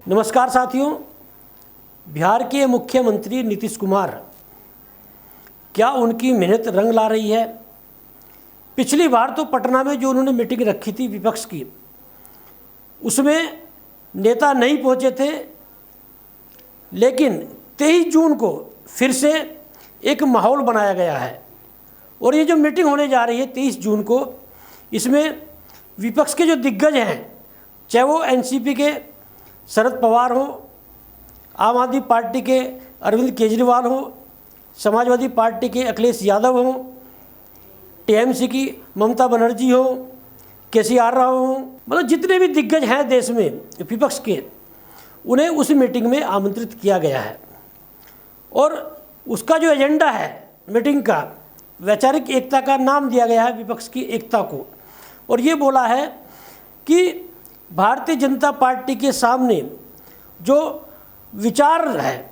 नमस्कार साथियों, बिहार के मुख्यमंत्री नीतीश कुमार, क्या उनकी मेहनत रंग ला रही है? पिछली बार तो पटना में जो उन्होंने मीटिंग रखी थी विपक्ष की, उसमें नेता नहीं पहुंचे थे, लेकिन 23 जून को फिर से एक माहौल बनाया गया है। और ये जो मीटिंग होने जा रही है 23 जून को, इसमें विपक्ष के जो दिग्गज हैं, चाहे वो एनसीपी के शरद पवार हो, आम आदमी पार्टी के अरविंद केजरीवाल हो, समाजवादी पार्टी के अखिलेश यादव हो, टीएमसी की ममता बनर्जी हो, केसीआर राव हो, मतलब जितने भी दिग्गज हैं देश में विपक्ष के, उन्हें उस मीटिंग में आमंत्रित किया गया है। और उसका जो एजेंडा है मीटिंग का, वैचारिक एकता का नाम दिया गया है विपक्ष की एकता को। और ये बोला है कि भारतीय जनता पार्टी के सामने जो विचार है,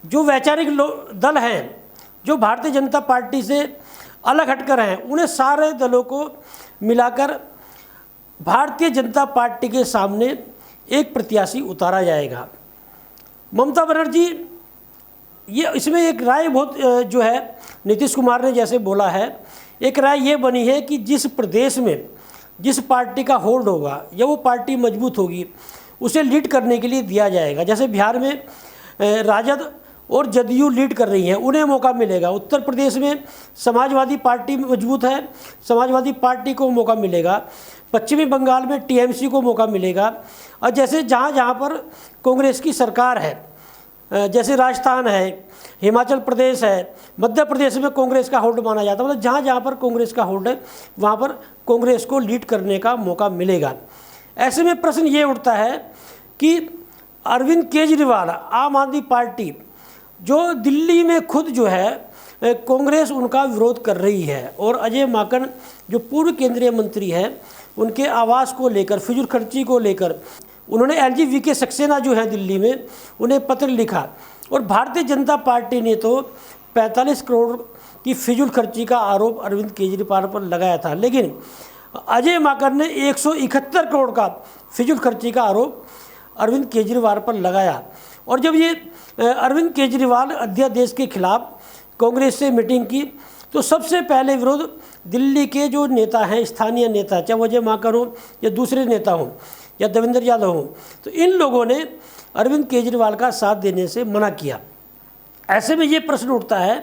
जो वैचारिक दल हैं, जो भारतीय जनता पार्टी से अलग हटकर हैं, उन्हें सारे दलों को मिलाकर भारतीय जनता पार्टी के सामने एक प्रत्याशी उतारा जाएगा। ममता बनर्जी, ये इसमें एक राय बहुत जो है नीतीश कुमार ने जैसे बोला है, एक राय ये बनी है कि जिस प्रदेश में जिस पार्टी का होल्ड होगा या वो पार्टी मजबूत होगी, उसे लीड करने के लिए दिया जाएगा। जैसे बिहार में राजद और जदयू लीड कर रही हैं, उन्हें मौका मिलेगा। उत्तर प्रदेश में समाजवादी पार्टी मजबूत है, समाजवादी पार्टी को मौका मिलेगा। पश्चिमी बंगाल में टीएमसी को मौका मिलेगा। और जैसे जहाँ जहाँ पर कांग्रेस की सरकार है, जैसे राजस्थान है, हिमाचल प्रदेश है, मध्य प्रदेश में कांग्रेस का होल्ड माना जाता है, मतलब जहाँ जहाँ पर कांग्रेस का होल्ड है वहाँ पर कांग्रेस को लीड करने का मौका मिलेगा। ऐसे में प्रश्न ये उठता है कि अरविंद केजरीवाल, आम आदमी पार्टी, जो दिल्ली में खुद जो है कांग्रेस उनका विरोध कर रही है, और अजय माकन जो पूर्व केंद्रीय मंत्री हैं, उनके आवास को लेकर, फिजूल खर्ची को लेकर उन्होंने LG-VK सक्सेना जो है दिल्ली में, उन्हें पत्र लिखा। और भारतीय जनता पार्टी ने तो 45 करोड़ की फिजूल खर्ची का आरोप अरविंद केजरीवाल पर लगाया था, लेकिन अजय माकन ने 171 करोड़ का फिजूल खर्ची का आरोप अरविंद केजरीवाल पर लगाया। और जब ये अरविंद केजरीवाल अध्यादेश के खिलाफ कांग्रेस से मीटिंग की, तो सबसे पहले विरोध दिल्ली के जो नेता हैं, स्थानीय नेता, चाहे अजय माकन हो या दूसरे नेता हों या देवेंद्र यादव हों, तो इन लोगों ने अरविंद केजरीवाल का साथ देने से मना किया। ऐसे में ये प्रश्न उठता है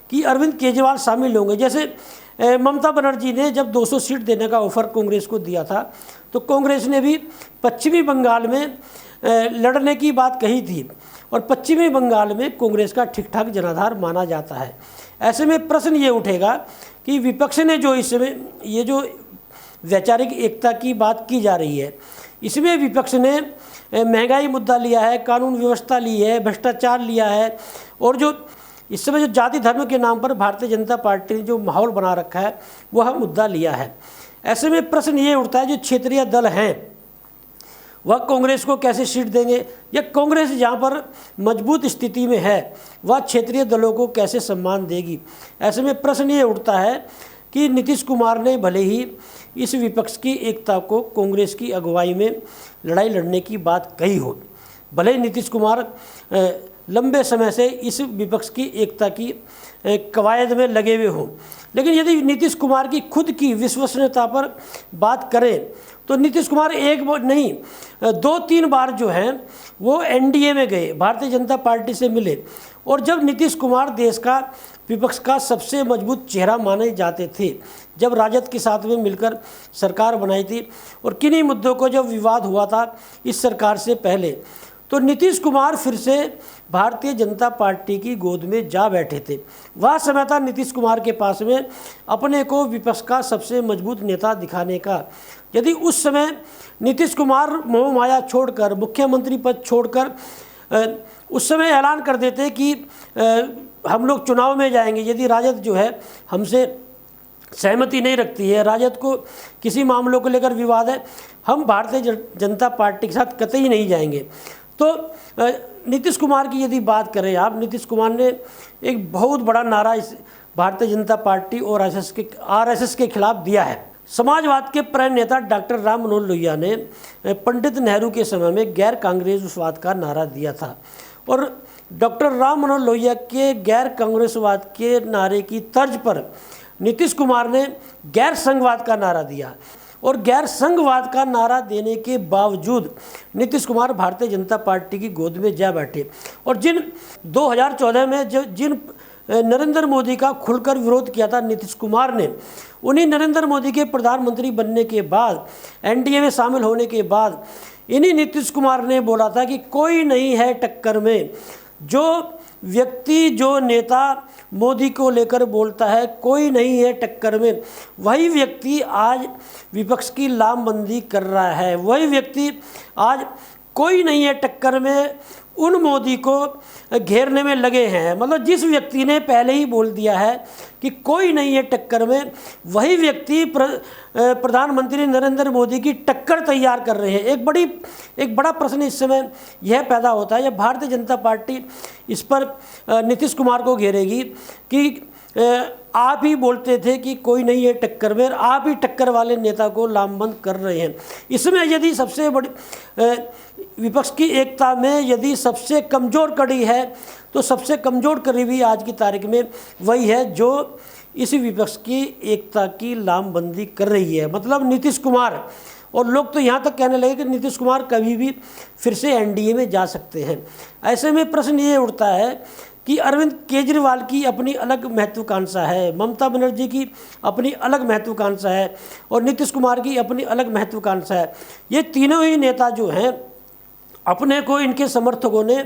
कि अरविंद केजरीवाल शामिल होंगे। जैसे ममता बनर्जी ने जब 200 सीट देने का ऑफर कांग्रेस को दिया था, तो कांग्रेस ने भी पश्चिमी बंगाल में लड़ने की बात कही थी, और पश्चिमी बंगाल में कांग्रेस का ठीक ठाक जनाधार माना जाता है। ऐसे में प्रश्न ये उठेगा कि विपक्ष ने जो इसमें ये जो वैचारिक एकता की बात की जा रही है, इसमें विपक्ष ने महंगाई मुद्दा लिया है, कानून व्यवस्था ली है, भ्रष्टाचार लिया है, और जो इस समय जो जाति धर्म के नाम पर भारतीय जनता पार्टी ने जो माहौल बना रखा है, वह मुद्दा लिया है। ऐसे में प्रश्न ये उठता है, जो क्षेत्रीय दल हैं वह कांग्रेस को कैसे सीट देंगे, या कांग्रेस जहाँ पर मजबूत स्थिति में है वह क्षेत्रीय दलों को कैसे सम्मान देगी। ऐसे में प्रश्न ये उठता है कि नीतीश कुमार ने भले ही इस विपक्ष की एकता को कांग्रेस की अगुवाई में लड़ाई लड़ने की बात कही हो, भले ही नीतीश कुमार लंबे समय से इस विपक्ष की एकता की कवायद में लगे हुए हों, लेकिन यदि नीतीश कुमार की खुद की विश्वसनीयता पर बात करें, तो नीतीश कुमार एक नहीं 2-3 बार जो हैं वो एनडीए में गए, भारतीय जनता पार्टी से मिले, और जब नीतीश कुमार देश का विपक्ष का सबसे मजबूत चेहरा माने जाते थे, जब राजद के साथ में मिलकर सरकार बनाई थी, और किन्हीं मुद्दों को जब विवाद हुआ था इस सरकार से पहले, तो नीतीश कुमार फिर से भारतीय जनता पार्टी की गोद में जा बैठे थे। वह समय था नीतीश कुमार के पास में अपने को विपक्ष का सबसे मजबूत नेता दिखाने का। यदि उस समय नीतीश कुमार मोह माया छोड़कर, मुख्यमंत्री पद छोड़कर उस समय ऐलान कर देते कि हम लोग चुनाव में जाएंगे, यदि राजद जो है हमसे सहमति नहीं रखती है, राजद को किसी मामलों को लेकर विवाद है, हम भारतीय जनता पार्टी के साथ कतई नहीं जाएंगे, तो नीतीश कुमार की यदि बात करें आप, नीतीश कुमार ने एक बहुत बड़ा नारा इस भारतीय जनता पार्टी और आरएसएस के खिलाफ दिया है। समाजवाद के प्रणेता नेता डॉक्टर राम मनोहर लोहिया ने पंडित नेहरू के समय में गैर कांग्रेसवाद का नारा दिया था और डॉक्टर राम मनोहर लोहिया के गैर कांग्रेसवाद के नारे की तर्ज पर नीतीश कुमार ने गैर संघवाद का नारा दिया और गैर संघवाद का नारा देने के बावजूद नीतीश कुमार भारतीय जनता पार्टी की गोद में जा बैठे और जिन 2014 में जिन नरेंद्र मोदी का खुलकर विरोध किया था नीतीश कुमार ने, उन्हीं नरेंद्र मोदी के प्रधानमंत्री बनने के बाद, एनडीए में शामिल होने के बाद इन्हीं नीतीश कुमार ने बोला था कि कोई नहीं है टक्कर में। जो व्यक्ति, जो नेता मोदी को लेकर बोलता है कोई नहीं है टक्कर में, वही व्यक्ति आज विपक्ष की लामबंदी कर रहा है। वही व्यक्ति आज कोई नहीं है टक्कर में उन मोदी को घेरने में लगे हैं। मतलब जिस व्यक्ति ने पहले ही बोल दिया है कि कोई नहीं है टक्कर में, वही व्यक्ति प्रधानमंत्री नरेंद्र मोदी की टक्कर तैयार कर रहे हैं। एक बड़ा प्रश्न इस समय यह पैदा होता है, जब भारतीय जनता पार्टी इस पर नीतीश कुमार को घेरेगी कि आप ही बोलते थे कि कोई नहीं है टक्कर में, आप ही टक्कर वाले नेता को लामबंद कर रहे हैं। इसमें यदि सबसे बड़ी विपक्ष की एकता में यदि सबसे कमज़ोर कड़ी है तो सबसे कमज़ोर कड़ी भी आज की तारीख में वही है जो इस विपक्ष की एकता की लामबंदी कर रही है, मतलब नीतीश कुमार। और लोग तो यहाँ तक कहने लगे कि नीतीश कुमार कभी भी फिर से एनडीए में जा सकते हैं। ऐसे में प्रश्न ये उठता है कि अरविंद केजरीवाल की अपनी अलग महत्वाकांक्षा है, ममता बनर्जी की अपनी अलग महत्वाकांक्षा है और नीतीश कुमार की अपनी अलग महत्वाकांक्षा है। ये तीनों ही नेता जो हैं अपने को इनके समर्थकों ने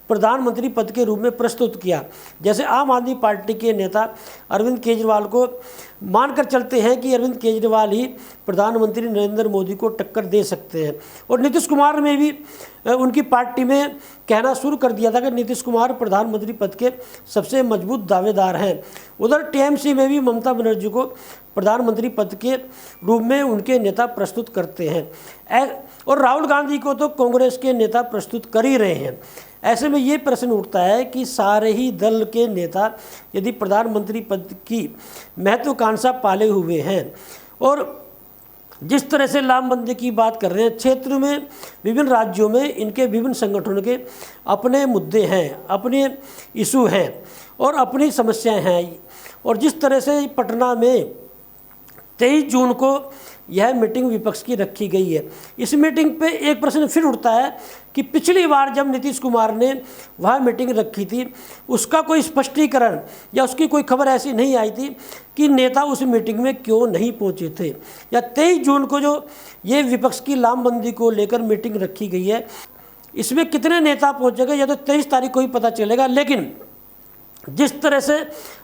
प्रधानमंत्री पद के रूप में प्रस्तुत किया। जैसे आम आदमी पार्टी के नेता अरविंद केजरीवाल को मानकर चलते हैं कि अरविंद केजरीवाल ही प्रधानमंत्री नरेंद्र मोदी को टक्कर दे सकते हैं और नीतीश कुमार ने भी उनकी पार्टी में कहना शुरू कर दिया था कि नीतीश कुमार प्रधानमंत्री पद के सबसे मजबूत दावेदार हैं। उधर टीएमसी में भी ममता बनर्जी को प्रधानमंत्री पद के रूप में उनके नेता प्रस्तुत करते हैं और राहुल गांधी को तो कांग्रेस के नेता प्रस्तुत कर ही रहे हैं। ऐसे में ये प्रश्न उठता है कि सारे ही दल के नेता यदि प्रधानमंत्री पद की महत्वाकांक्षा पाले हुए हैं और जिस तरह से लामबंदी की बात कर रहे हैं, क्षेत्र में विभिन्न राज्यों में इनके विभिन्न संगठनों के अपने मुद्दे हैं, अपने इशू हैं और अपनी समस्याएं हैं। और जिस तरह से पटना में 23 जून को यह मीटिंग विपक्ष की रखी गई है, इस मीटिंग पे एक प्रश्न फिर उठता है कि पिछली बार जब नीतीश कुमार ने वह मीटिंग रखी थी उसका कोई स्पष्टीकरण या उसकी कोई खबर ऐसी नहीं आई थी कि नेता उस मीटिंग में क्यों नहीं पहुंचे थे। या 23 जून को जो ये विपक्ष की लामबंदी को लेकर मीटिंग रखी गई है, इसमें कितने नेता पहुँचेंगे या तो 23 तारीख को ही पता चलेगा। लेकिन जिस तरह से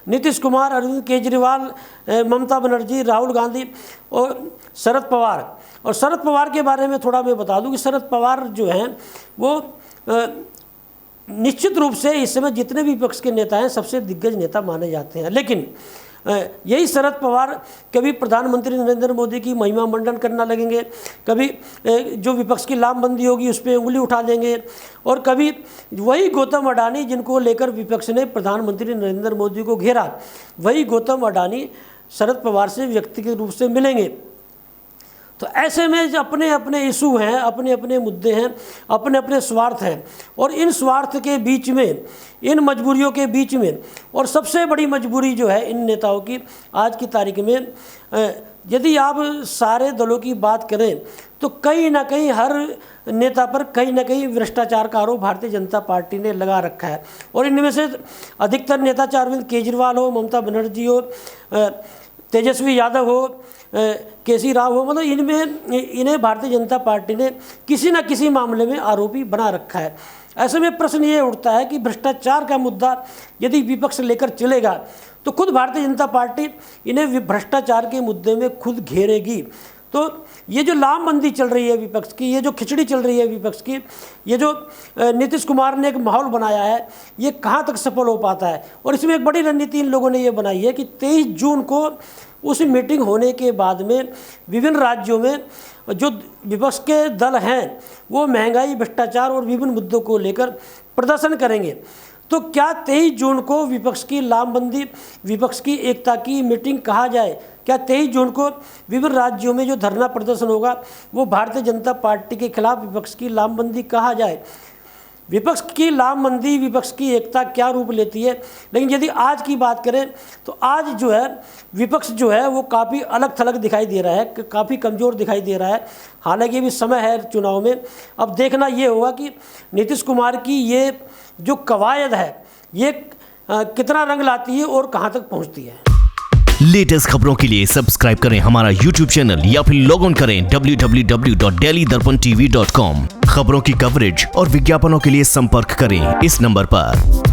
नीतीश कुमार, अरविंद केजरीवाल, ममता बनर्जी, राहुल गांधी और शरद पवार के बारे में थोड़ा मैं बता दूं कि शरद पवार जो हैं वो निश्चित रूप से इस समय जितने भी विपक्ष के नेता हैं सबसे दिग्गज नेता माने जाते हैं। लेकिन यही शरद पवार कभी प्रधानमंत्री नरेंद्र मोदी की महिमा मंडन करना लगेंगे, कभी जो विपक्ष की लामबंदी होगी उस पर उंगली उठा देंगे और कभी वही गौतम अडानी जिनको लेकर विपक्ष ने प्रधानमंत्री नरेंद्र मोदी को घेरा, वही गौतम अडानी शरद पवार से व्यक्तिगत रूप से मिलेंगे। तो ऐसे में अपने अपने इशू हैं, अपने अपने मुद्दे हैं, अपने अपने स्वार्थ हैं और इन स्वार्थ के बीच में, इन मजबूरियों के बीच में, और सबसे बड़ी मजबूरी जो है इन नेताओं की आज की तारीख में, यदि आप सारे दलों की बात करें तो कहीं ना कहीं हर नेता पर कहीं ना कहीं भ्रष्टाचार का आरोप भारतीय जनता पार्टी ने लगा रखा है। और इनमें से अधिकतर नेता चाहे अरविंद केजरीवाल हो, ममता बनर्जी हो, तेजस्वी यादव हो, केसी राव हो, मतलब इन्हें भारतीय जनता पार्टी ने किसी न किसी मामले में आरोपी बना रखा है। ऐसे में प्रश्न ये उठता है कि भ्रष्टाचार का मुद्दा यदि विपक्ष लेकर चलेगा तो खुद भारतीय जनता पार्टी इन्हें भ्रष्टाचार के मुद्दे में खुद घेरेगी। तो ये जो लामबंदी चल रही है विपक्ष की, ये जो खिचड़ी चल रही है विपक्ष की, ये जो नीतीश कुमार ने एक माहौल बनाया है, ये कहाँ तक सफल हो पाता है। और इसमें एक बड़ी रणनीति इन लोगों ने ये बनाई है कि 23 जून को उस मीटिंग होने के बाद में विभिन्न राज्यों में जो विपक्ष के दल हैं वो महंगाई, भ्रष्टाचार और विभिन्न मुद्दों को लेकर प्रदर्शन करेंगे। तो क्या 23 जून को विपक्ष की लामबंदी, विपक्ष की एकता की मीटिंग कहा जाए? क्या 23 जून को विभिन्न राज्यों में जो धरना प्रदर्शन होगा वो भारतीय जनता पार्टी के खिलाफ विपक्ष की लामबंदी कहा जाए? विपक्ष की लामबंदी, विपक्ष की एकता क्या रूप लेती है? लेकिन यदि आज की बात करें तो आज जो है विपक्ष जो है वो काफ़ी अलग थलग दिखाई दे रहा है, काफ़ी कमज़ोर दिखाई दे रहा है। हालांकि अभी समय है चुनाव में, अब देखना ये होगा कि नीतीश कुमार की ये जो कवायद है ये कितना रंग लाती है और कहाँ तक पहुँचती है। लेटेस्ट खबरों के लिए सब्सक्राइब करें हमारा YouTube चैनल या फिर लॉग ऑन करें www.delhidarpantv.com। खबरों की कवरेज और विज्ञापनों के लिए संपर्क करें इस नंबर पर।